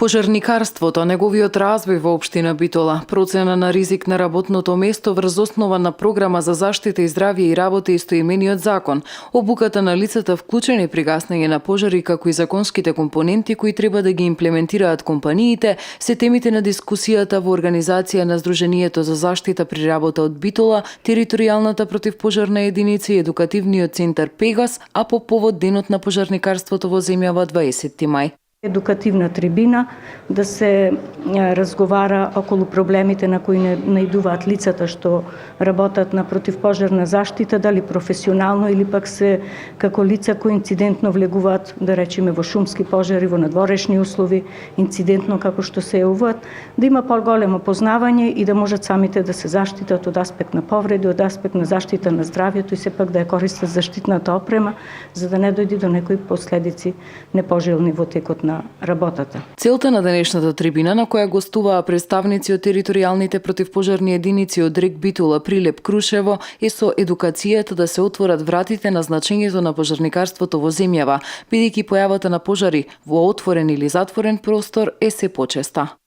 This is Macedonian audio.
Пожарникарството, неговиот развој во општина Битола, процена на ризик на работното место врз основа на програма за заштита и здравје и работа и истоимениот закон, обуката на лицата вклучени при гаснење на пожари, како и законските компоненти кои треба да ги имплементираат компаниите, се темите на дискусијата во организација на Сдруженијето за заштита при работа од Битола, територијалната противпожарна единица и едукативниот центар Пегас, а по повод денот на пожарникарството во земјава 20 мај. Едукативна трибина да се разговара околу проблемите на кои наидуваат лицата што работат на противпожарна заштита, дали професионално или пак се како лица кои инцидентно влегуваат, да речеме, во шумски пожари, во надворешни услови, инцидентно како што се јавуваат, да има поголемо познавање и да можат самите да се заштитат од аспект на повреди, од аспект на заштита на здравјето и сепак да ја користат заштитната опрема, за да не дојде до некои последици непожелни во текот на работата. Целта на денешната трибина, на која гостуваа представници од територијалните противпожарни единици од РЕК Битола, Прилеп, Крушево, е со едукацијата да се отворат вратите на значењето на пожарникарството во земјава, бидејќи појавата на пожари во отворен или затворен простор е се почеста.